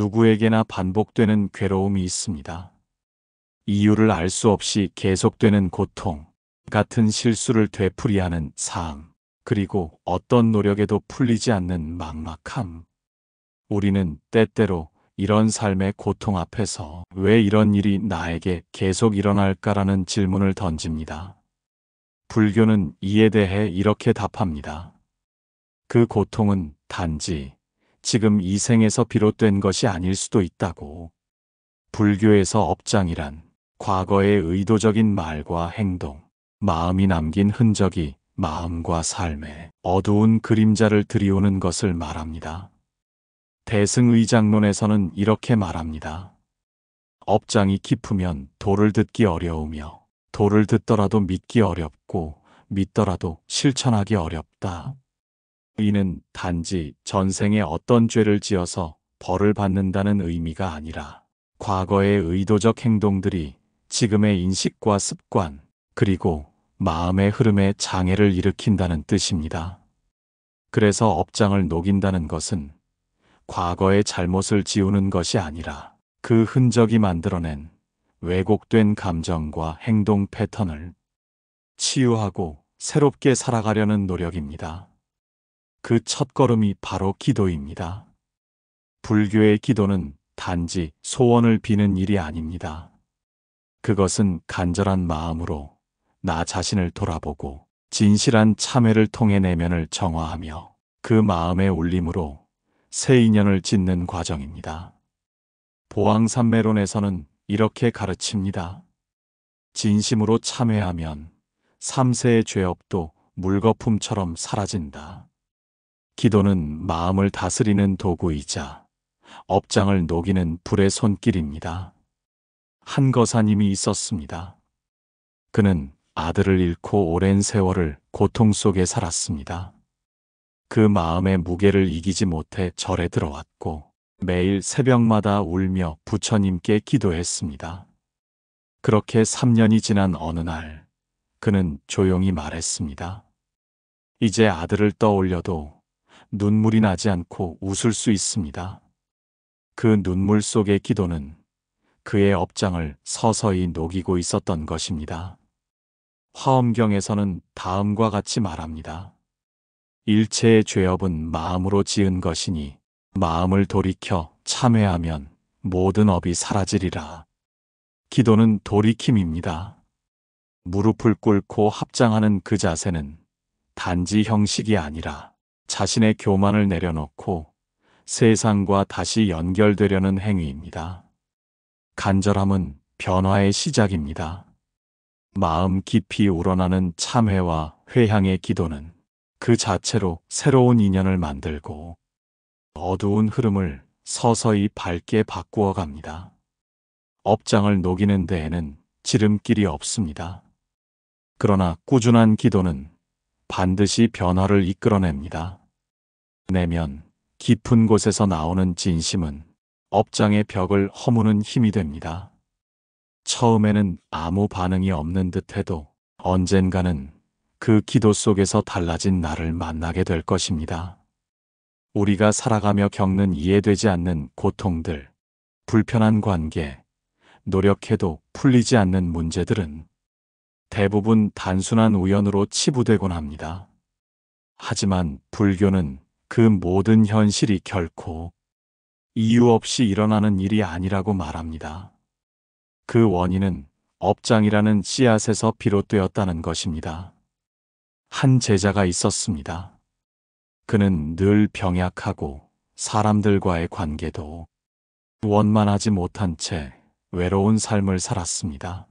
누구에게나 반복되는 괴로움이 있습니다. 이유를 알 수 없이 계속되는 고통, 같은 실수를 되풀이하는 삶, 그리고 어떤 노력에도 풀리지 않는 막막함. 우리는 때때로 이런 삶의 고통 앞에서 왜 이런 일이 나에게 계속 일어날까라는 질문을 던집니다. 불교는 이에 대해 이렇게 답합니다. 그 고통은 단지 지금 이 생에서 비롯된 것이 아닐 수도 있다고. 불교에서 업장이란 과거의 의도적인 말과 행동, 마음이 남긴 흔적이 마음과 삶에 어두운 그림자를 들이오는 것을 말합니다. 대승의장론에서는 이렇게 말합니다. 업장이 깊으면 도를 듣기 어려우며 도를 듣더라도 믿기 어렵고 믿더라도 실천하기 어렵다. 이는 단지 전생에 어떤 죄를 지어서 벌을 받는다는 의미가 아니라 과거의 의도적 행동들이 지금의 인식과 습관, 그리고 마음의 흐름에 장애를 일으킨다는 뜻입니다. 그래서 업장을 녹인다는 것은 과거의 잘못을 지우는 것이 아니라 그 흔적이 만들어낸 왜곡된 감정과 행동 패턴을 치유하고 새롭게 살아가려는 노력입니다. 그 첫걸음이 바로 기도입니다. 불교의 기도는 단지 소원을 비는 일이 아닙니다. 그것은 간절한 마음으로 나 자신을 돌아보고 진실한 참회를 통해 내면을 정화하며 그 마음의 울림으로 새 인연을 짓는 과정입니다. 보왕산매론에서는 이렇게 가르칩니다. 진심으로 참회하면 3세의 죄업도 물거품처럼 사라진다. 기도는 마음을 다스리는 도구이자 업장을 녹이는 불의 손길입니다. 한 거사님이 있었습니다. 그는 아들을 잃고 오랜 세월을 고통 속에 살았습니다. 그 마음의 무게를 이기지 못해 절에 들어왔고 매일 새벽마다 울며 부처님께 기도했습니다. 그렇게 3년이 지난 어느 날 그는 조용히 말했습니다. 이제 아들을 떠올려도 눈물이 나지 않고 웃을 수 있습니다. 그 눈물 속의 기도는 그의 업장을 서서히 녹이고 있었던 것입니다. 화엄경에서는 다음과 같이 말합니다. 일체의 죄업은 마음으로 지은 것이니 마음을 돌이켜 참회하면 모든 업이 사라지리라. 기도는 돌이킴입니다. 무릎을 꿇고 합장하는 그 자세는 단지 형식이 아니라 자신의 교만을 내려놓고 세상과 다시 연결되려는 행위입니다. 간절함은 변화의 시작입니다. 마음 깊이 우러나는 참회와 회향의 기도는 그 자체로 새로운 인연을 만들고 어두운 흐름을 서서히 밝게 바꾸어 갑니다. 업장을 녹이는 데에는 지름길이 없습니다. 그러나 꾸준한 기도는 반드시 변화를 이끌어냅니다. 내면 깊은 곳에서 나오는 진심은 업장의 벽을 허무는 힘이 됩니다. 처음에는 아무 반응이 없는 듯해도 언젠가는 그 기도 속에서 달라진 나를 만나게 될 것입니다. 우리가 살아가며 겪는 이해되지 않는 고통들, 불편한 관계, 노력해도 풀리지 않는 문제들은 대부분 단순한 우연으로 치부되곤 합니다. 하지만 불교는 그 모든 현실이 결코 이유 없이 일어나는 일이 아니라고 말합니다. 그 원인은 업장이라는 씨앗에서 비롯되었다는 것입니다. 한 제자가 있었습니다. 그는 늘 병약하고 사람들과의 관계도 원만하지 못한 채 외로운 삶을 살았습니다.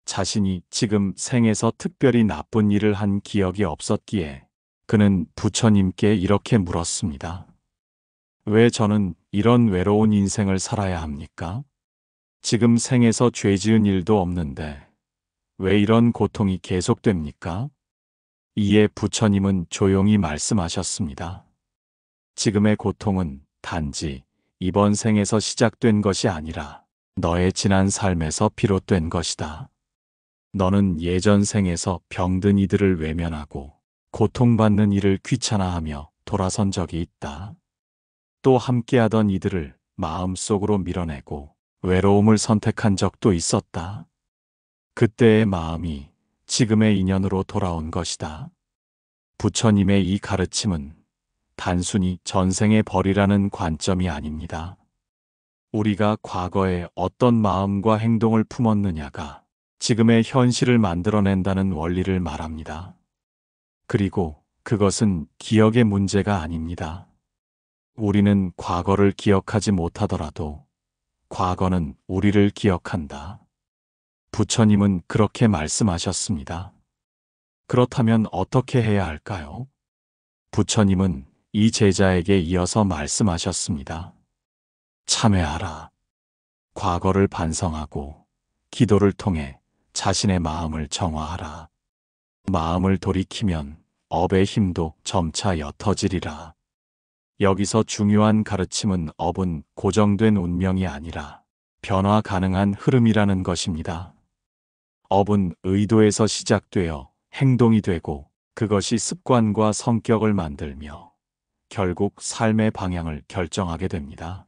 자신이 지금 생에서 특별히 나쁜 일을 한 기억이 없었기에 그는 부처님께 이렇게 물었습니다. 왜 저는 이런 외로운 인생을 살아야 합니까? 지금 생에서 죄 지은 일도 없는데 왜 이런 고통이 계속됩니까? 이에 부처님은 조용히 말씀하셨습니다. 지금의 고통은 단지 이번 생에서 시작된 것이 아니라 너의 지난 삶에서 비롯된 것이다. 너는 예전 생에서 병든 이들을 외면하고 고통받는 이를 귀찮아하며 돌아선 적이 있다. 또 함께하던 이들을 마음속으로 밀어내고 외로움을 선택한 적도 있었다. 그때의 마음이 지금의 인연으로 돌아온 것이다. 부처님의 이 가르침은 단순히 전생의 벌이라는 관점이 아닙니다. 우리가 과거에 어떤 마음과 행동을 품었느냐가 지금의 현실을 만들어낸다는 원리를 말합니다. 그리고 그것은 기억의 문제가 아닙니다. 우리는 과거를 기억하지 못하더라도 과거는 우리를 기억한다. 부처님은 그렇게 말씀하셨습니다. 그렇다면 어떻게 해야 할까요? 부처님은 이 제자에게 이어서 말씀하셨습니다. 참회하라. 과거를 반성하고 기도를 통해 자신의 마음을 정화하라. 마음을 돌이키면 업의 힘도 점차 옅어지리라. 여기서 중요한 가르침은 업은 고정된 운명이 아니라 변화 가능한 흐름이라는 것입니다. 업은 의도에서 시작되어 행동이 되고 그것이 습관과 성격을 만들며 결국 삶의 방향을 결정하게 됩니다.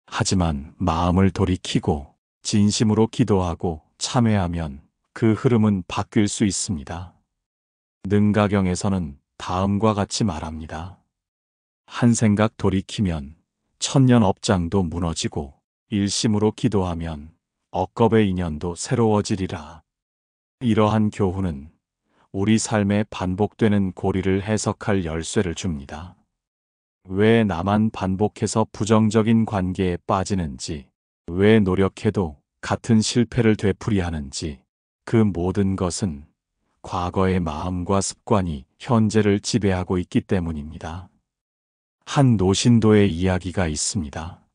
하지만 마음을 돌이키고 진심으로 기도하고 참회하면 그 흐름은 바뀔 수 있습니다. 능가경에서는 다음과 같이 말합니다. 한 생각 돌이키면 천년 업장도 무너지고 일심으로 기도하면 억겁의 인연도 새로워지리라. 이러한 교훈은 우리 삶에 반복되는 고리를 해석할 열쇠를 줍니다. 왜 나만 반복해서 부정적인 관계에 빠지는지, 왜 노력해도 같은 실패를 되풀이하는지, 그 모든 것은 과거의 마음과 습관이 현재를 지배하고 있기 때문입니다. 한 노신도의 이야기가 있습니다.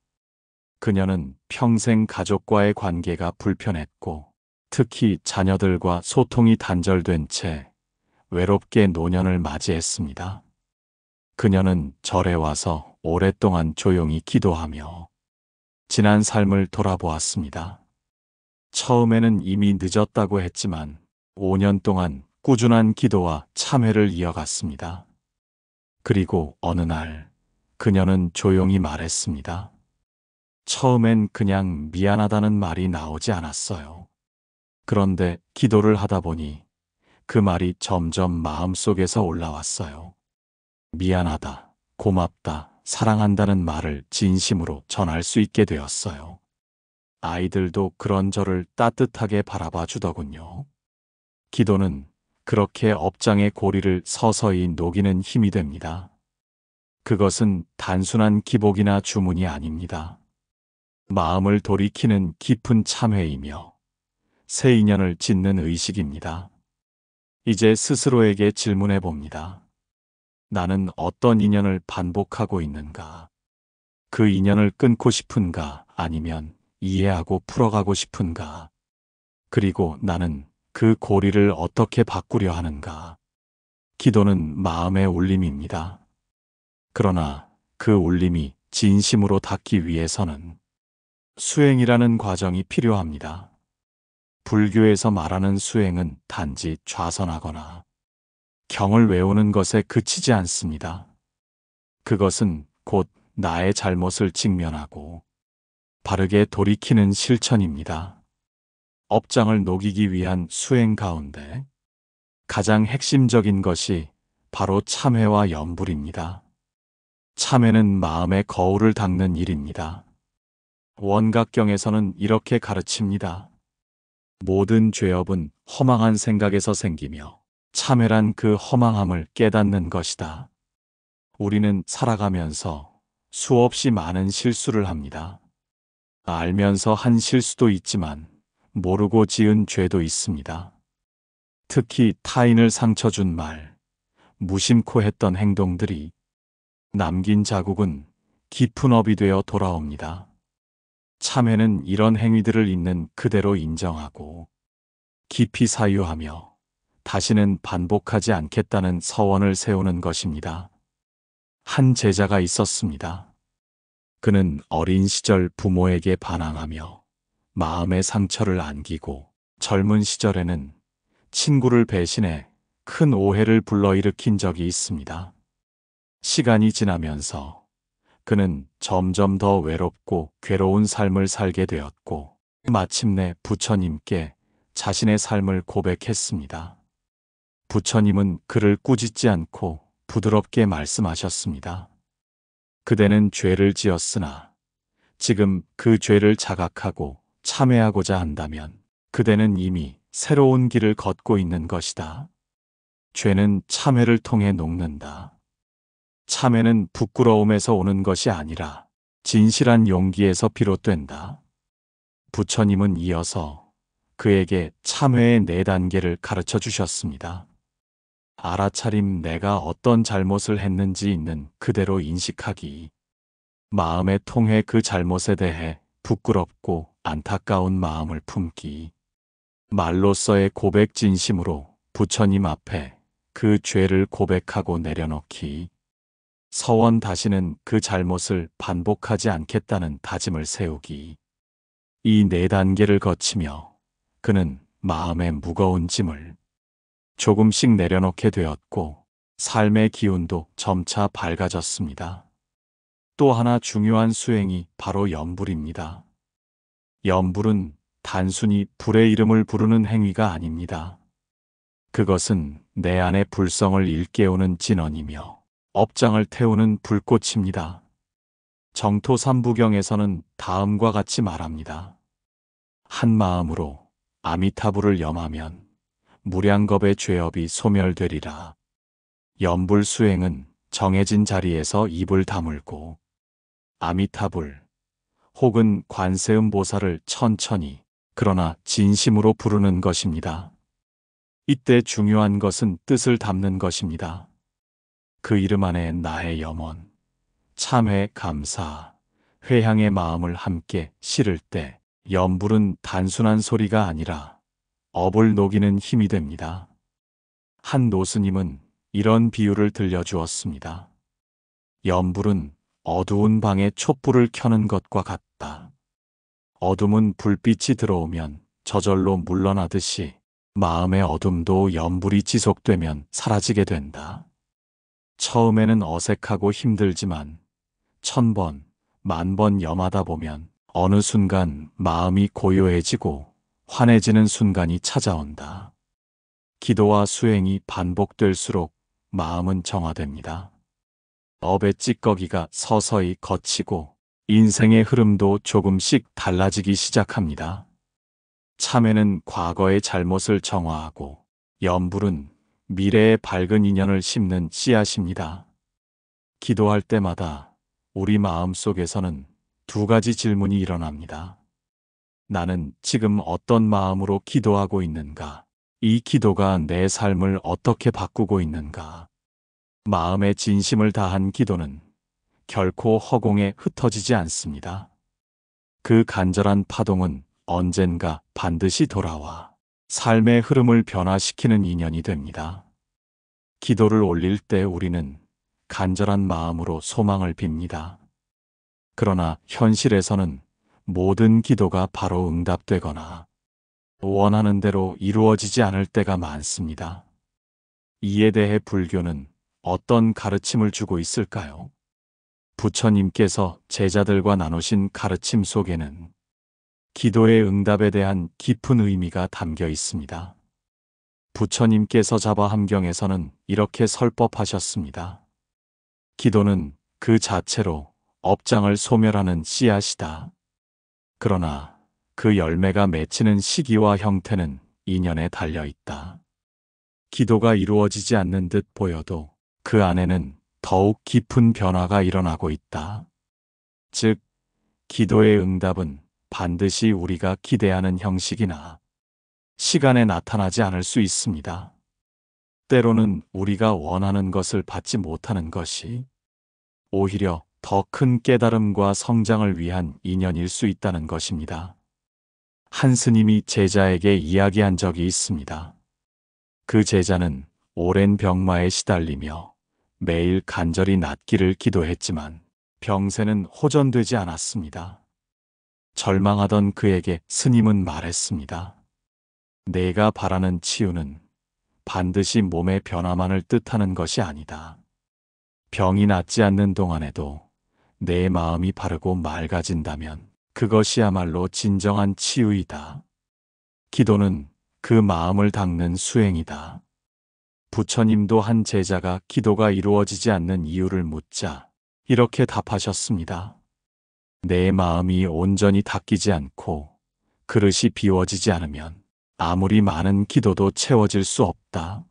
그녀는 평생 가족과의 관계가 불편했고, 특히 자녀들과 소통이 단절된 채 외롭게 노년을 맞이했습니다. 그녀는 절에 와서 오랫동안 조용히 기도하며 지난 삶을 돌아보았습니다. 처음에는 이미 늦었다고 했지만 5년 동안 꾸준한 기도와 참회를 이어갔습니다. 그리고 어느 날 그녀는 조용히 말했습니다. 처음엔 그냥 미안하다는 말이 나오지 않았어요. 그런데 기도를 하다 보니 그 말이 점점 마음속에서 올라왔어요. 미안하다, 고맙다, 사랑한다는 말을 진심으로 전할 수 있게 되었어요. 아이들도 그런 저를 따뜻하게 바라봐 주더군요. 기도는 그렇게 업장의 고리를 서서히 녹이는 힘이 됩니다. 그것은 단순한 기복이나 주문이 아닙니다. 마음을 돌이키는 깊은 참회이며 새 인연을 짓는 의식입니다. 이제 스스로에게 질문해 봅니다. 나는 어떤 인연을 반복하고 있는가? 그 인연을 끊고 싶은가? 아니면 이해하고 풀어가고 싶은가? 그리고 나는 그 고리를 어떻게 바꾸려 하는가? 기도는 마음의 울림입니다. 그러나 그 울림이 진심으로 닿기 위해서는 수행이라는 과정이 필요합니다. 불교에서 말하는 수행은 단지 좌선하거나 경을 외우는 것에 그치지 않습니다. 그것은 곧 나의 잘못을 직면하고 바르게 돌이키는 실천입니다. 업장을 녹이기 위한 수행 가운데 가장 핵심적인 것이 바로 참회와 염불입니다. 참회는 마음의 거울을 닦는 일입니다. 원각경에서는 이렇게 가르칩니다. 모든 죄업은 허망한 생각에서 생기며 참회란 그 허망함을 깨닫는 것이다. 우리는 살아가면서 수없이 많은 실수를 합니다. 알면서 한 실수도 있지만 모르고 지은 죄도 있습니다. 특히 타인을 상처 준 말, 무심코 했던 행동들이 남긴 자국은 깊은 업이 되어 돌아옵니다. 참회는 이런 행위들을 있는 그대로 인정하고 깊이 사유하며 다시는 반복하지 않겠다는 서원을 세우는 것입니다. 한 제자가 있었습니다. 그는 어린 시절 부모에게 반항하며 마음의 상처를 안기고 젊은 시절에는 친구를 배신해 큰 오해를 불러일으킨 적이 있습니다. 시간이 지나면서 그는 점점 더 외롭고 괴로운 삶을 살게 되었고, 마침내 부처님께 자신의 삶을 고백했습니다. 부처님은 그를 꾸짖지 않고 부드럽게 말씀하셨습니다. 그대는 죄를 지었으나 지금 그 죄를 자각하고 참회하고자 한다면 그대는 이미 새로운 길을 걷고 있는 것이다. 죄는 참회를 통해 녹는다. 참회는 부끄러움에서 오는 것이 아니라 진실한 용기에서 비롯된다. 부처님은 이어서 그에게 참회의 4단계를 가르쳐 주셨습니다. 알아차림, 내가 어떤 잘못을 했는지 있는 그대로 인식하기. 마음의 통해, 그 잘못에 대해 부끄럽고 안타까운 마음을 품기. 말로서의 고백, 진심으로 부처님 앞에 그 죄를 고백하고 내려놓기. 서원, 다시는 그 잘못을 반복하지 않겠다는 다짐을 세우기. 이 4단계를 거치며 그는 마음의 무거운 짐을 조금씩 내려놓게 되었고, 삶의 기운도 점차 밝아졌습니다. 또 하나 중요한 수행이 바로 염불입니다. 염불은 단순히 불의 이름을 부르는 행위가 아닙니다. 그것은 내 안의 불성을 일깨우는 진언이며 업장을 태우는 불꽃입니다. 정토 삼부경에서는 다음과 같이 말합니다. 한 마음으로 아미타불을 염하면 무량겁의 죄업이 소멸되리라. 염불 수행은 정해진 자리에서 입을 다물고 아미타불 혹은 관세음 보살을 천천히 그러나 진심으로 부르는 것입니다. 이때 중요한 것은 뜻을 담는 것입니다. 그 이름 안에 나의 염원, 참회, 감사, 회향의 마음을 함께 실을 때 염불은 단순한 소리가 아니라 업을 녹이는 힘이 됩니다. 한 노스님은 이런 비유를 들려주었습니다. 염불은 어두운 방에 촛불을 켜는 것과 같다. 어둠은 불빛이 들어오면 저절로 물러나듯이 마음의 어둠도 염불이 지속되면 사라지게 된다. 처음에는 어색하고 힘들지만 1000번, 10,000번 염하다 보면 어느 순간 마음이 고요해지고 환해지는 순간이 찾아온다. 기도와 수행이 반복될수록 마음은 정화됩니다. 업의 찌꺼기가 서서히 걷히고 인생의 흐름도 조금씩 달라지기 시작합니다. 참회는 과거의 잘못을 정화하고 염불은 미래의 밝은 인연을 심는 씨앗입니다. 기도할 때마다 우리 마음 속에서는 2가지 질문이 일어납니다. 나는 지금 어떤 마음으로 기도하고 있는가? 이 기도가 내 삶을 어떻게 바꾸고 있는가? 마음의 진심을 다한 기도는 결코 허공에 흩어지지 않습니다. 그 간절한 파동은 언젠가 반드시 돌아와 삶의 흐름을 변화시키는 인연이 됩니다. 기도를 올릴 때 우리는 간절한 마음으로 소망을 빕니다. 그러나 현실에서는 모든 기도가 바로 응답되거나 원하는 대로 이루어지지 않을 때가 많습니다. 이에 대해 불교는 어떤 가르침을 주고 있을까요? 부처님께서 제자들과 나누신 가르침 속에는 기도의 응답에 대한 깊은 의미가 담겨 있습니다. 부처님께서 자바함경에서는 이렇게 설법하셨습니다. 기도는 그 자체로 업장을 소멸하는 씨앗이다. 그러나 그 열매가 맺히는 시기와 형태는 인연에 달려 있다. 기도가 이루어지지 않는 듯 보여도 그 안에는 더욱 깊은 변화가 일어나고 있다. 즉, 기도의 응답은 반드시 우리가 기대하는 형식이나 시간에 나타나지 않을 수 있습니다. 때로는 우리가 원하는 것을 받지 못하는 것이 오히려 더 큰 깨달음과 성장을 위한 인연일 수 있다는 것입니다. 한 스님이 제자에게 이야기한 적이 있습니다. 그 제자는 오랜 병마에 시달리며 매일 간절히 낫기를 기도했지만 병세는 호전되지 않았습니다. 절망하던 그에게 스님은 말했습니다. 내가 바라는 치유는 반드시 몸의 변화만을 뜻하는 것이 아니다. 병이 낫지 않는 동안에도 내 마음이 바르고 맑아진다면 그것이야말로 진정한 치유이다. 기도는 그 마음을 닦는 수행이다. 부처님도 한 제자가 기도가 이루어지지 않는 이유를 묻자 이렇게 답하셨습니다. 내 마음이 온전히 닦이지 않고 그릇이 비워지지 않으면 아무리 많은 기도도 채워질 수 없다.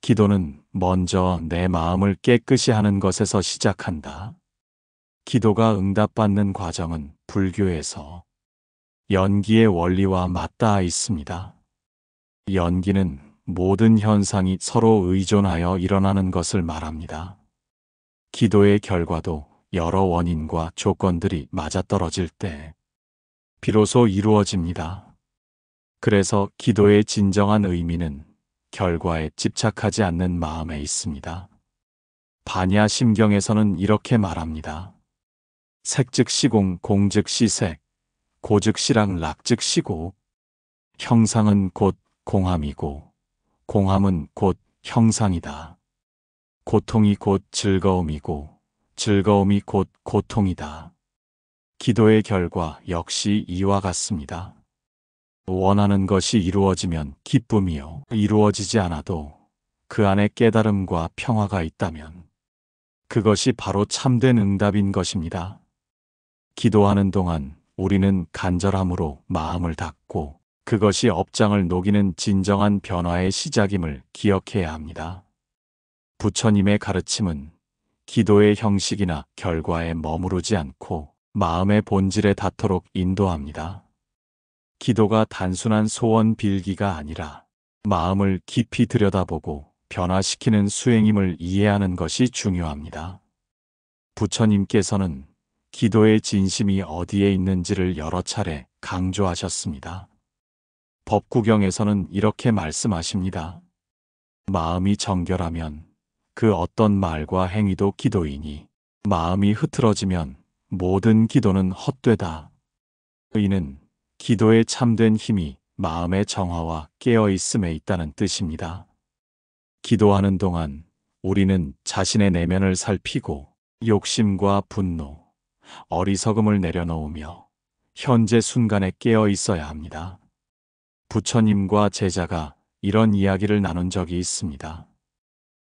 기도는 먼저 내 마음을 깨끗이 하는 것에서 시작한다. 기도가 응답받는 과정은 불교에서 연기의 원리와 맞닿아 있습니다. 연기는 모든 현상이 서로 의존하여 일어나는 것을 말합니다. 기도의 결과도 여러 원인과 조건들이 맞아떨어질 때 비로소 이루어집니다. 그래서 기도의 진정한 의미는 결과에 집착하지 않는 마음에 있습니다. 반야심경에서는 이렇게 말합니다. 색즉 시공, 공즉 시색, 고즉 시락, 락즉 시고. 형상은 곧 공함이고 공함은 곧 형상이다. 고통이 곧 즐거움이고 즐거움이 곧 고통이다. 기도의 결과 역시 이와 같습니다. 원하는 것이 이루어지면 기쁨이요. 이루어지지 않아도 그 안에 깨달음과 평화가 있다면 그것이 바로 참된 응답인 것입니다. 기도하는 동안 우리는 간절함으로 마음을 닫고 그것이 업장을 녹이는 진정한 변화의 시작임을 기억해야 합니다. 부처님의 가르침은 기도의 형식이나 결과에 머무르지 않고 마음의 본질에 닿도록 인도합니다. 기도가 단순한 소원 빌기가 아니라 마음을 깊이 들여다보고 변화시키는 수행임을 이해하는 것이 중요합니다. 부처님께서는 기도의 진심이 어디에 있는지를 여러 차례 강조하셨습니다. 법구경에서는 이렇게 말씀하십니다. 마음이 정결하면 그 어떤 말과 행위도 기도이니 마음이 흐트러지면 모든 기도는 헛되다. 이는 기도의 참된 힘이 마음의 정화와 깨어있음에 있다는 뜻입니다. 기도하는 동안 우리는 자신의 내면을 살피고 욕심과 분노, 어리석음을 내려놓으며 현재 순간에 깨어 있어야 합니다. 부처님과 제자가 이런 이야기를 나눈 적이 있습니다.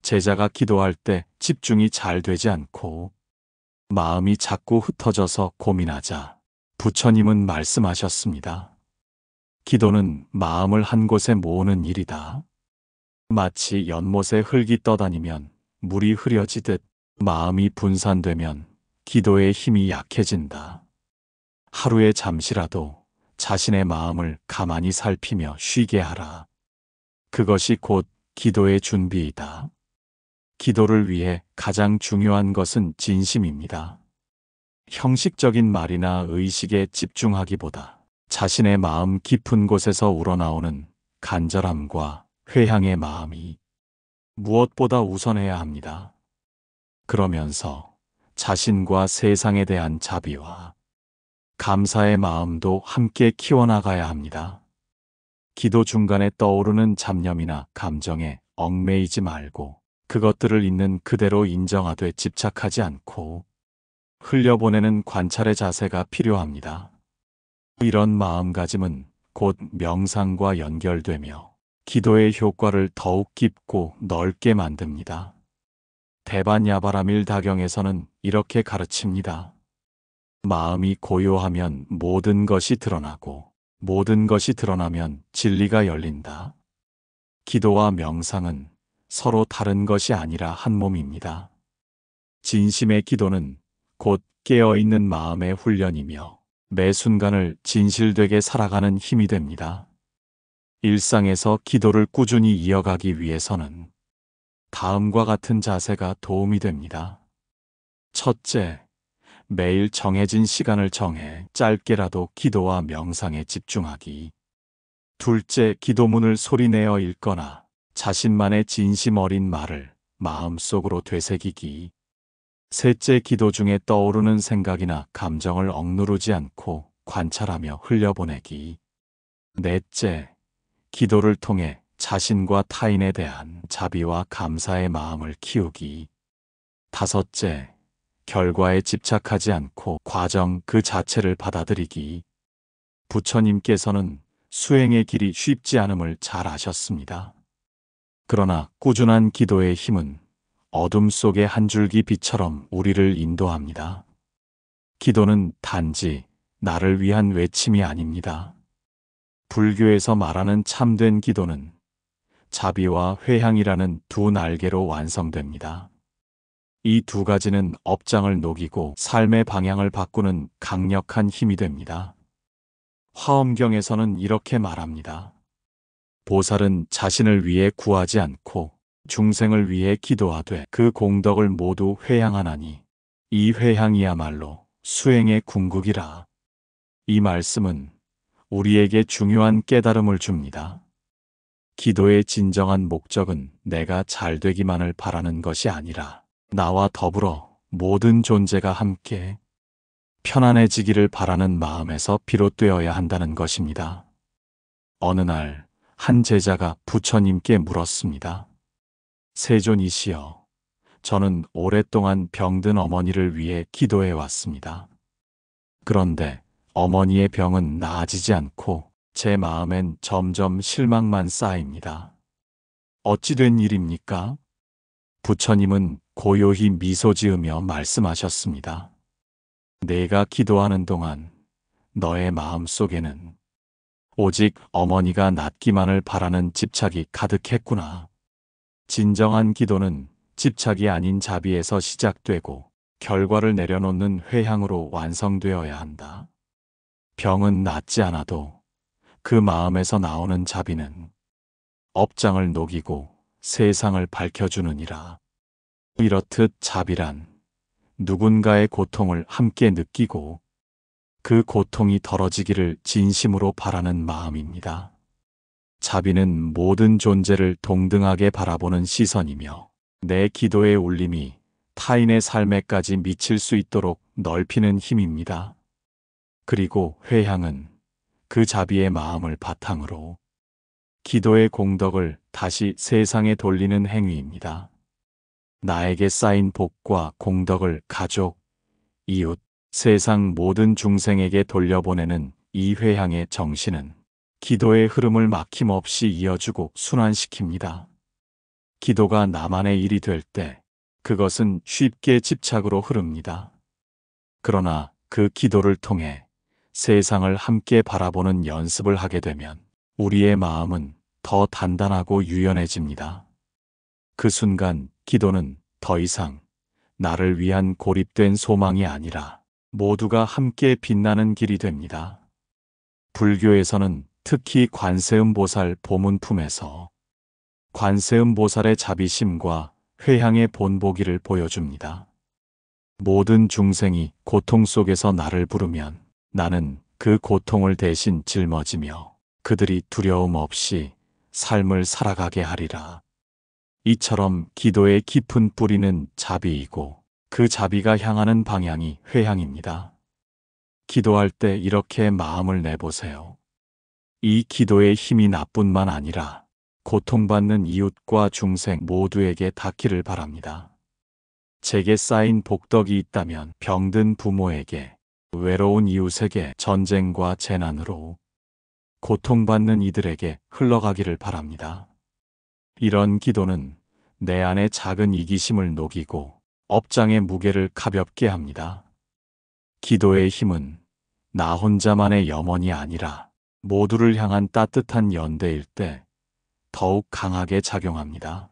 제자가 기도할 때 집중이 잘 되지 않고 마음이 자꾸 흩어져서 고민하자 부처님은 말씀하셨습니다. 기도는 마음을 한 곳에 모으는 일이다. 마치 연못에 흙이 떠다니면 물이 흐려지듯 마음이 분산되면 기도의 힘이 약해진다. 하루에 잠시라도 자신의 마음을 가만히 살피며 쉬게 하라. 그것이 곧 기도의 준비이다. 기도를 위해 가장 중요한 것은 진심입니다. 형식적인 말이나 의식에 집중하기보다 자신의 마음 깊은 곳에서 우러나오는 간절함과 회향의 마음이 무엇보다 우선해야 합니다. 그러면서 자신과 세상에 대한 자비와 감사의 마음도 함께 키워나가야 합니다. 기도 중간에 떠오르는 잡념이나 감정에 얽매이지 말고 그것들을 있는 그대로 인정하되 집착하지 않고 흘려보내는 관찰의 자세가 필요합니다. 이런 마음가짐은 곧 명상과 연결되며 기도의 효과를 더욱 깊고 넓게 만듭니다. 대반야바라밀 다경에서는 이렇게 가르칩니다. 마음이 고요하면 모든 것이 드러나고 모든 것이 드러나면 진리가 열린다. 기도와 명상은 서로 다른 것이 아니라 한 몸입니다. 진심의 기도는 곧 깨어있는 마음의 훈련이며 매 순간을 진실되게 살아가는 힘이 됩니다. 일상에서 기도를 꾸준히 이어가기 위해서는 다음과 같은 자세가 도움이 됩니다. 첫째, 매일 정해진 시간을 정해 짧게라도 기도와 명상에 집중하기. 둘째, 기도문을 소리내어 읽거나 자신만의 진심 어린 말을 마음속으로 되새기기. 셋째, 기도 중에 떠오르는 생각이나 감정을 억누르지 않고 관찰하며 흘려보내기. 넷째, 기도를 통해 자신과 타인에 대한 자비와 감사의 마음을 키우기. 다섯째, 결과에 집착하지 않고 과정 그 자체를 받아들이기. 부처님께서는 수행의 길이 쉽지 않음을 잘 아셨습니다. 그러나 꾸준한 기도의 힘은 어둠 속의 한 줄기 빛처럼 우리를 인도합니다. 기도는 단지 나를 위한 외침이 아닙니다. 불교에서 말하는 참된 기도는 자비와 회향이라는 두 날개로 완성됩니다. 이 두 가지는 업장을 녹이고 삶의 방향을 바꾸는 강력한 힘이 됩니다. 화엄경에서는 이렇게 말합니다. 보살은 자신을 위해 구하지 않고 중생을 위해 기도하되 그 공덕을 모두 회향하나니 이 회향이야말로 수행의 궁극이라. 이 말씀은 우리에게 중요한 깨달음을 줍니다. 기도의 진정한 목적은 내가 잘 되기만을 바라는 것이 아니라 나와 더불어 모든 존재가 함께 편안해지기를 바라는 마음에서 비롯되어야 한다는 것입니다. 어느 날 한 제자가 부처님께 물었습니다. 세존이시여, 저는 오랫동안 병든 어머니를 위해 기도해 왔습니다. 그런데 어머니의 병은 나아지지 않고 제 마음엔 점점 실망만 쌓입니다. 어찌 된 일입니까? 부처님은 고요히 미소 지으며 말씀하셨습니다. 내가 기도하는 동안 너의 마음 속에는 오직 어머니가 낫기만을 바라는 집착이 가득했구나. 진정한 기도는 집착이 아닌 자비에서 시작되고 결과를 내려놓는 회향으로 완성되어야 한다. 병은 낫지 않아도 그 마음에서 나오는 자비는 업장을 녹이고 세상을 밝혀주느니라. 이렇듯 자비란 누군가의 고통을 함께 느끼고 그 고통이 덜어지기를 진심으로 바라는 마음입니다. 자비는 모든 존재를 동등하게 바라보는 시선이며 내 기도의 울림이 타인의 삶에까지 미칠 수 있도록 넓히는 힘입니다. 그리고 회향은 그 자비의 마음을 바탕으로 기도의 공덕을 다시 세상에 돌리는 행위입니다. 나에게 쌓인 복과 공덕을 가족, 이웃, 세상 모든 중생에게 돌려보내는 이 회향의 정신은 기도의 흐름을 막힘없이 이어주고 순환시킵니다. 기도가 나만의 일이 될 때 그것은 쉽게 집착으로 흐릅니다. 그러나 그 기도를 통해 세상을 함께 바라보는 연습을 하게 되면 우리의 마음은 더 단단하고 유연해집니다. 그 순간 기도는 더 이상 나를 위한 고립된 소망이 아니라 모두가 함께 빛나는 길이 됩니다. 불교에서는 특히 관세음보살 보문품에서 관세음보살의 자비심과 회향의 본보기를 보여줍니다. 모든 중생이 고통 속에서 나를 부르면 나는 그 고통을 대신 짊어지며 그들이 두려움 없이 삶을 살아가게 하리라. 이처럼 기도의 깊은 뿌리는 자비이고 그 자비가 향하는 방향이 회향입니다. 기도할 때 이렇게 마음을 내보세요. 이 기도의 힘이 나뿐만 아니라 고통받는 이웃과 중생 모두에게 닿기를 바랍니다. 제게 쌓인 복덕이 있다면 병든 부모에게, 외로운 이웃에게, 전쟁과 재난으로 고통받는 이들에게 흘러가기를 바랍니다. 이런 기도는 내 안의 작은 이기심을 녹이고 업장의 무게를 가볍게 합니다. 기도의 힘은 나 혼자만의 염원이 아니라 모두를 향한 따뜻한 연대일 때 더욱 강하게 작용합니다.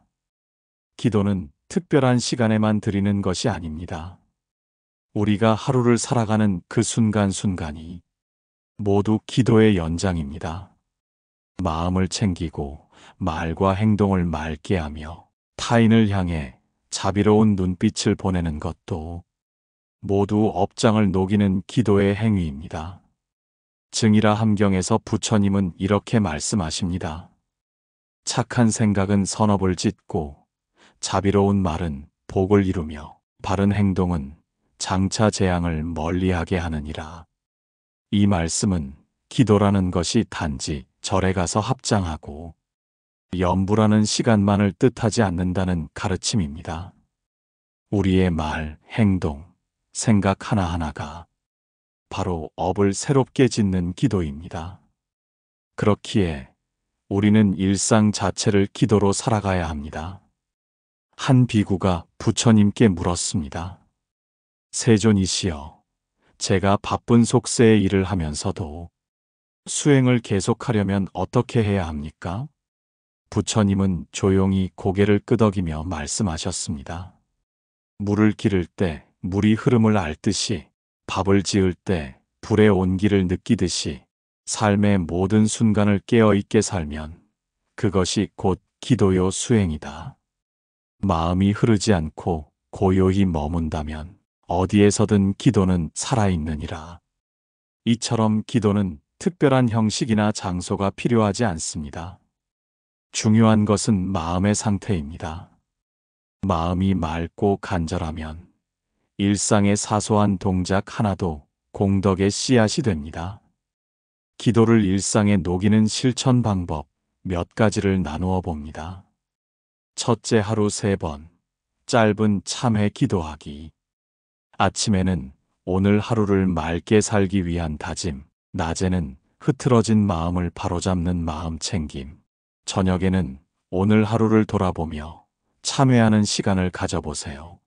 기도는 특별한 시간에만 드리는 것이 아닙니다. 우리가 하루를 살아가는 그 순간순간이 모두 기도의 연장입니다. 마음을 챙기고 말과 행동을 맑게 하며 타인을 향해 자비로운 눈빛을 보내는 것도 모두 업장을 녹이는 기도의 행위입니다. 증이라 함경에서 부처님은 이렇게 말씀하십니다. 착한 생각은 선업을 짓고 자비로운 말은 복을 이루며 바른 행동은 장차 재앙을 멀리하게 하느니라. 이 말씀은 기도라는 것이 단지 절에 가서 합장하고 염불하는 시간만을 뜻하지 않는다는 가르침입니다. 우리의 말, 행동, 생각 하나하나가 바로 업을 새롭게 짓는 기도입니다. 그렇기에 우리는 일상 자체를 기도로 살아가야 합니다. 한 비구가 부처님께 물었습니다. 세존이시여, 제가 바쁜 속세의 일을 하면서도 수행을 계속하려면 어떻게 해야 합니까? 부처님은 조용히 고개를 끄덕이며 말씀하셨습니다. 물을 기를 때 물이 흐름을 알듯이, 밥을 지을 때 불의 온기를 느끼듯이 삶의 모든 순간을 깨어있게 살면 그것이 곧 기도요 수행이다. 마음이 흐르지 않고 고요히 머문다면 어디에서든 기도는 살아있느니라. 이처럼 기도는 특별한 형식이나 장소가 필요하지 않습니다. 중요한 것은 마음의 상태입니다. 마음이 맑고 간절하면 일상의 사소한 동작 하나도 공덕의 씨앗이 됩니다. 기도를 일상에 녹이는 실천 방법 몇 가지를 나누어 봅니다. 첫째, 하루 3번 짧은 참회 기도하기. 아침에는 오늘 하루를 맑게 살기 위한 다짐, 낮에는 흐트러진 마음을 바로잡는 마음 챙김, 저녁에는 오늘 하루를 돌아보며 참회하는 시간을 가져보세요.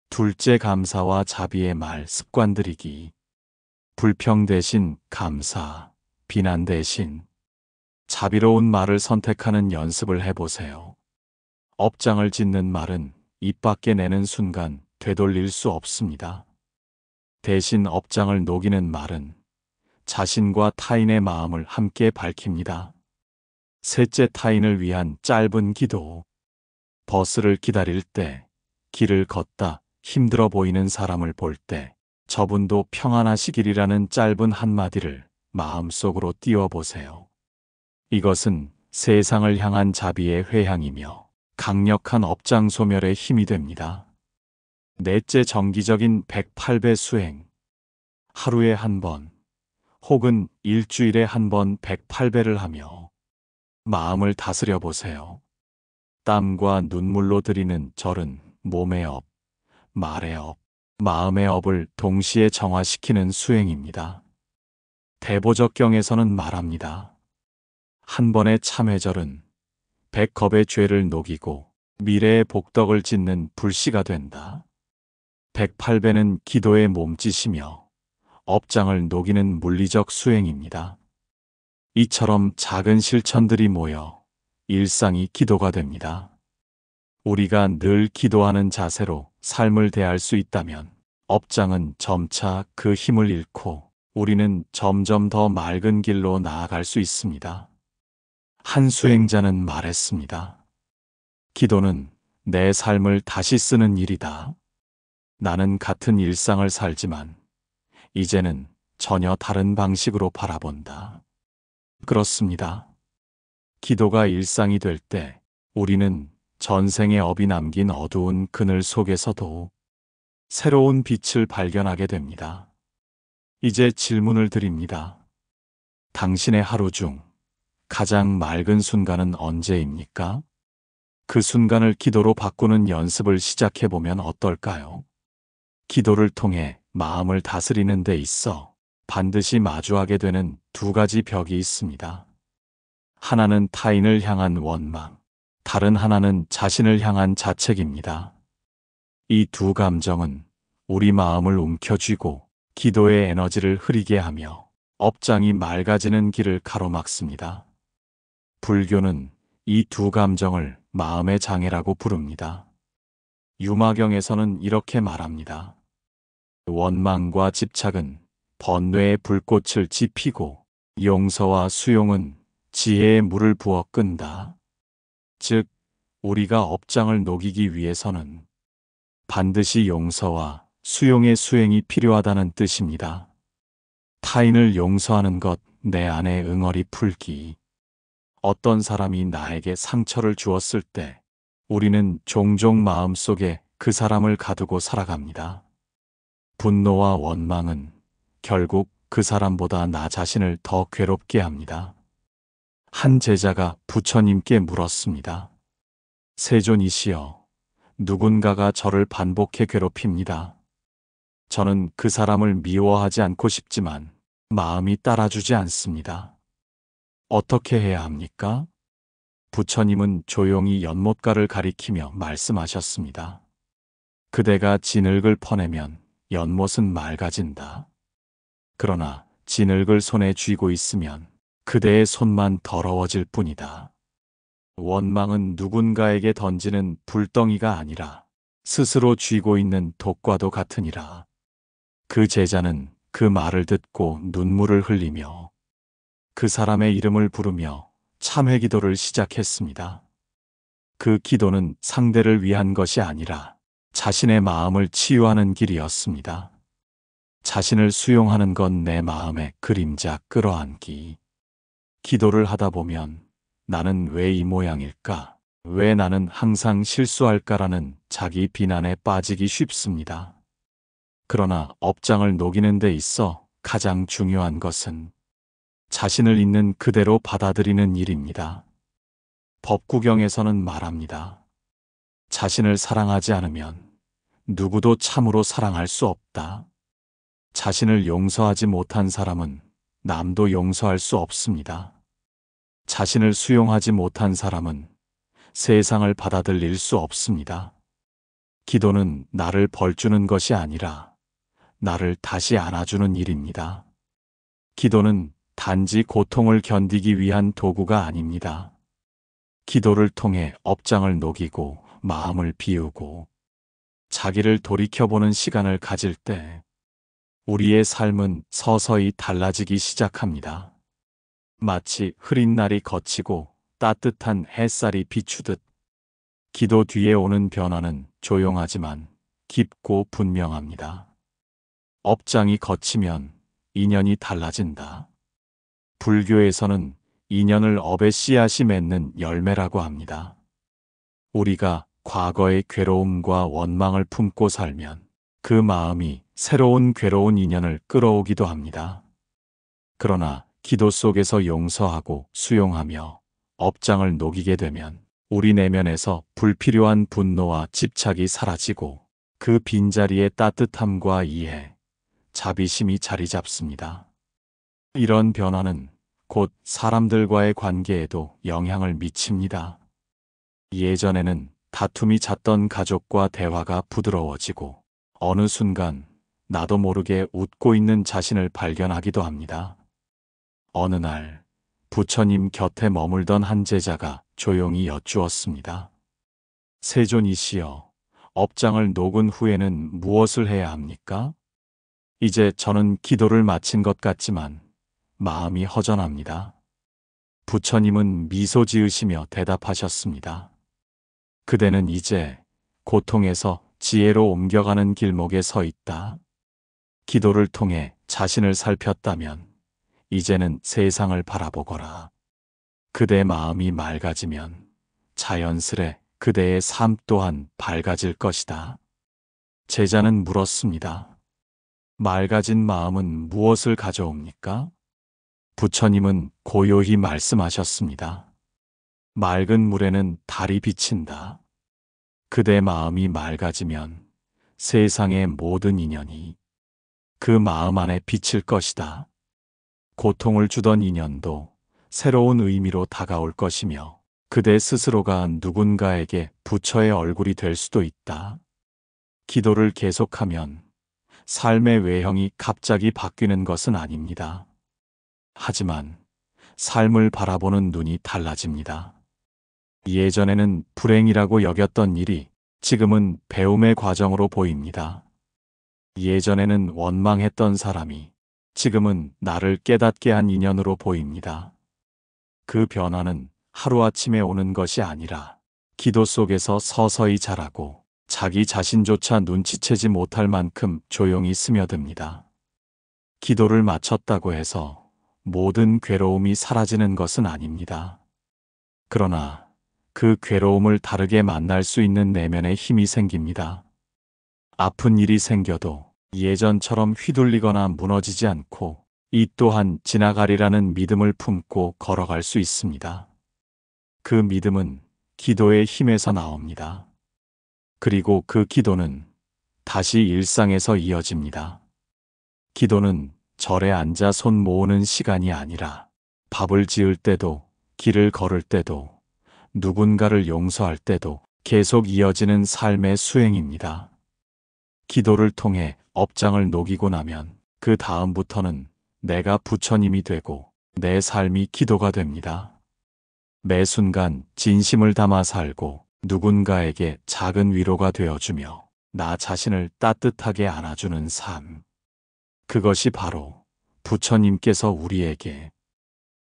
둘째, 감사와 자비의 말 습관 들이기. 불평 대신 감사, 비난 대신 자비로운 말을 선택하는 연습을 해보세요. 업장을 짓는 말은 입 밖에 내는 순간 되돌릴 수 없습니다. 대신 업장을 녹이는 말은 자신과 타인의 마음을 함께 밝힙니다. 셋째, 타인을 위한 짧은 기도. 버스를 기다릴 때, 길을 걷다 힘들어 보이는 사람을 볼 때 저분도 평안하시기리라는 짧은 한마디를 마음속으로 띄워보세요. 이것은 세상을 향한 자비의 회향이며 강력한 업장 소멸의 힘이 됩니다. 넷째, 정기적인 108배 수행. 하루에 한 번, 혹은 일주일에 한 번 108배를 하며 마음을 다스려 보세요. 땀과 눈물로 드리는 절은 몸의 업, 말의 업, 마음의 업을 동시에 정화시키는 수행입니다. 대보적경에서는 말합니다. 한 번의 참회절은 100겁의 죄를 녹이고 미래의 복덕을 짓는 불씨가 된다. 108배는 기도의 몸짓이며 업장을 녹이는 물리적 수행입니다. 이처럼 작은 실천들이 모여 일상이 기도가 됩니다. 우리가 늘 기도하는 자세로 삶을 대할 수 있다면 업장은 점차 그 힘을 잃고 우리는 점점 더 맑은 길로 나아갈 수 있습니다. 한 수행자는 말했습니다. 기도는 내 삶을 다시 쓰는 일이다. 나는 같은 일상을 살지만 이제는 전혀 다른 방식으로 바라본다. 그렇습니다. 기도가 일상이 될 때 우리는 전생의 업이 남긴 어두운 그늘 속에서도 새로운 빛을 발견하게 됩니다. 이제 질문을 드립니다. 당신의 하루 중 가장 맑은 순간은 언제입니까? 그 순간을 기도로 바꾸는 연습을 시작해보면 어떨까요? 기도를 통해 마음을 다스리는 데 있어 반드시 마주하게 되는 두 가지 벽이 있습니다. 하나는 타인을 향한 원망, 다른 하나는 자신을 향한 자책입니다. 이 두 감정은 우리 마음을 움켜쥐고 기도의 에너지를 흐리게 하며 업장이 맑아지는 길을 가로막습니다. 불교는 이 두 감정을 마음의 장애라고 부릅니다. 유마경에서는 이렇게 말합니다. 원망과 집착은 번뇌의 불꽃을 지피고 용서와 수용은 지혜의 물을 부어 끈다. 즉, 우리가 업장을 녹이기 위해서는 반드시 용서와 수용의 수행이 필요하다는 뜻입니다. 타인을 용서하는 것, 내 안의 응어리 풀기. 어떤 사람이 나에게 상처를 주었을 때 우리는 종종 마음속에 그 사람을 가두고 살아갑니다. 분노와 원망은 결국 그 사람보다 나 자신을 더 괴롭게 합니다. 한 제자가 부처님께 물었습니다. 세존이시여, 누군가가 저를 반복해 괴롭힙니다. 저는 그 사람을 미워하지 않고 싶지만 마음이 따라주지 않습니다. 어떻게 해야 합니까? 부처님은 조용히 연못가를 가리키며 말씀하셨습니다. 그대가 진흙을 퍼내면 연못은 맑아진다. 그러나 진흙을 손에 쥐고 있으면 그대의 손만 더러워질 뿐이다. 원망은 누군가에게 던지는 불덩이가 아니라 스스로 쥐고 있는 독과도 같으니라. 그 제자는 그 말을 듣고 눈물을 흘리며 그 사람의 이름을 부르며 참회 기도를 시작했습니다. 그 기도는 상대를 위한 것이 아니라 자신의 마음을 치유하는 길이었습니다. 자신을 수용하는 건 내 마음의 그림자 끌어안기. 기도를 하다 보면 나는 왜 이 모양일까? 왜 나는 항상 실수할까라는 자기 비난에 빠지기 쉽습니다. 그러나 업장을 녹이는 데 있어 가장 중요한 것은 자신을 있는 그대로 받아들이는 일입니다. 법구경에서는 말합니다. 자신을 사랑하지 않으면 누구도 참으로 사랑할 수 없다. 자신을 용서하지 못한 사람은 남도 용서할 수 없습니다. 자신을 수용하지 못한 사람은 세상을 받아들일 수 없습니다. 기도는 나를 벌주는 것이 아니라 나를 다시 안아주는 일입니다. 기도는 단지 고통을 견디기 위한 도구가 아닙니다. 기도를 통해 업장을 녹이고 마음을 비우고 자기를 돌이켜보는 시간을 가질 때 우리의 삶은 서서히 달라지기 시작합니다. 마치 흐린 날이 걷히고 따뜻한 햇살이 비추듯 기도 뒤에 오는 변화는 조용하지만 깊고 분명합니다. 업장이 걷히면 인연이 달라진다. 불교에서는 인연을 업의 씨앗이 맺는 열매라고 합니다. 우리가 과거의 괴로움과 원망을 품고 살면 그 마음이 새로운 괴로운 인연을 끌어오기도 합니다. 그러나 기도 속에서 용서하고 수용하며 업장을 녹이게 되면 우리 내면에서 불필요한 분노와 집착이 사라지고 그 빈자리에 따뜻함과 이해, 자비심이 자리 잡습니다. 이런 변화는 곧 사람들과의 관계에도 영향을 미칩니다. 예전에는 다툼이 잦던 가족과 대화가 부드러워지고 어느 순간 나도 모르게 웃고 있는 자신을 발견하기도 합니다. 어느 날 부처님 곁에 머물던 한 제자가 조용히 여쭈었습니다. 세존이시여, 업장을 녹은 후에는 무엇을 해야 합니까? 이제 저는 기도를 마친 것 같지만 마음이 허전합니다. 부처님은 미소 지으시며 대답하셨습니다. 그대는 이제 고통에서 지혜로 옮겨가는 길목에 서 있다. 기도를 통해 자신을 살폈다면 이제는 세상을 바라보거라. 그대 마음이 맑아지면 자연스레 그대의 삶 또한 밝아질 것이다. 제자는 물었습니다. 맑아진 마음은 무엇을 가져옵니까? 부처님은 고요히 말씀하셨습니다. 맑은 물에는 달이 비친다. 그대 마음이 맑아지면 세상의 모든 인연이 그 마음 안에 비칠 것이다. 고통을 주던 인연도 새로운 의미로 다가올 것이며 그대 스스로가 누군가에게 부처의 얼굴이 될 수도 있다. 기도를 계속하면 삶의 외형이 갑자기 바뀌는 것은 아닙니다. 하지만 삶을 바라보는 눈이 달라집니다. 예전에는 불행이라고 여겼던 일이 지금은 배움의 과정으로 보입니다. 예전에는 원망했던 사람이 지금은 나를 깨닫게 한 인연으로 보입니다. 그 변화는 하루아침에 오는 것이 아니라 기도 속에서 서서히 자라고 자기 자신조차 눈치채지 못할 만큼 조용히 스며듭니다. 기도를 마쳤다고 해서 모든 괴로움이 사라지는 것은 아닙니다. 그러나 그 괴로움을 다르게 만날 수 있는 내면의 힘이 생깁니다. 아픈 일이 생겨도 예전처럼 휘둘리거나 무너지지 않고 이 또한 지나가리라는 믿음을 품고 걸어갈 수 있습니다. 그 믿음은 기도의 힘에서 나옵니다. 그리고 그 기도는 다시 일상에서 이어집니다. 기도는 절에 앉아 손 모으는 시간이 아니라 밥을 지을 때도, 길을 걸을 때도, 누군가를 용서할 때도 계속 이어지는 삶의 수행입니다. 기도를 통해 업장을 녹이고 나면 그 다음부터는 내가 부처님이 되고 내 삶이 기도가 됩니다. 매 순간 진심을 담아 살고 누군가에게 작은 위로가 되어주며 나 자신을 따뜻하게 안아주는 삶. 그것이 바로 부처님께서 우리에게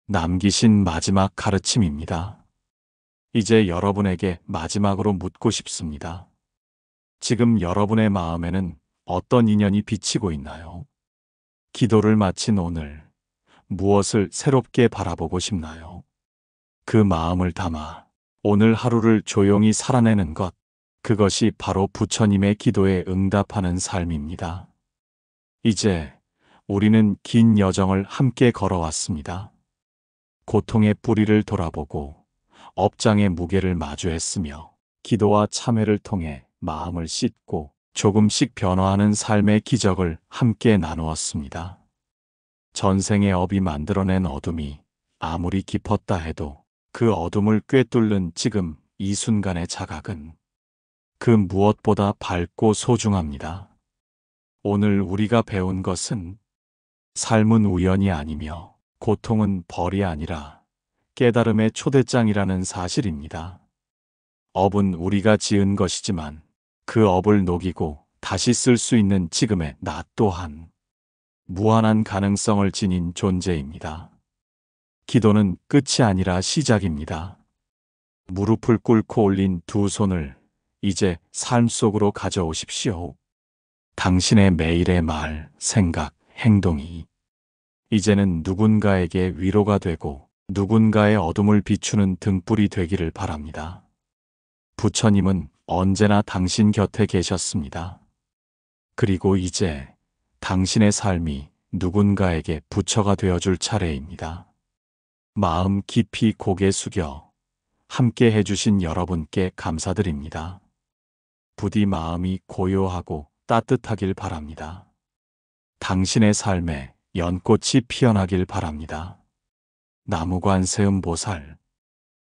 남기신 마지막 가르침입니다. 이제 여러분에게 마지막으로 묻고 싶습니다. 지금 여러분의 마음에는 어떤 인연이 비치고 있나요? 기도를 마친 오늘 무엇을 새롭게 바라보고 싶나요? 그 마음을 담아 오늘 하루를 조용히 살아내는 것, 그것이 바로 부처님의 기도에 응답하는 삶입니다. 이제 우리는 긴 여정을 함께 걸어왔습니다. 고통의 뿌리를 돌아보고 업장의 무게를 마주했으며 기도와 참회를 통해 마음을 씻고 조금씩 변화하는 삶의 기적을 함께 나누었습니다. 전생의 업이 만들어낸 어둠이 아무리 깊었다 해도 그 어둠을 꿰뚫는 지금 이 순간의 자각은 그 무엇보다 밝고 소중합니다. 오늘 우리가 배운 것은 삶은 우연이 아니며 고통은 벌이 아니라 깨달음의 초대장이라는 사실입니다. 업은 우리가 지은 것이지만 그 업을 녹이고 다시 쓸 수 있는 지금의 나 또한 무한한 가능성을 지닌 존재입니다. 기도는 끝이 아니라 시작입니다. 무릎을 꿇고 올린 두 손을 이제 삶 속으로 가져오십시오. 당신의 매일의 말, 생각, 행동이 이제는 누군가에게 위로가 되고 누군가의 어둠을 비추는 등불이 되기를 바랍니다. 부처님은 언제나 당신 곁에 계셨습니다. 그리고 이제 당신의 삶이 누군가에게 부처가 되어줄 차례입니다. 마음 깊이 고개 숙여 함께 해주신 여러분께 감사드립니다. 부디 마음이 고요하고 따뜻하길 바랍니다. 당신의 삶에 연꽃이 피어나길 바랍니다. 나무관세음보살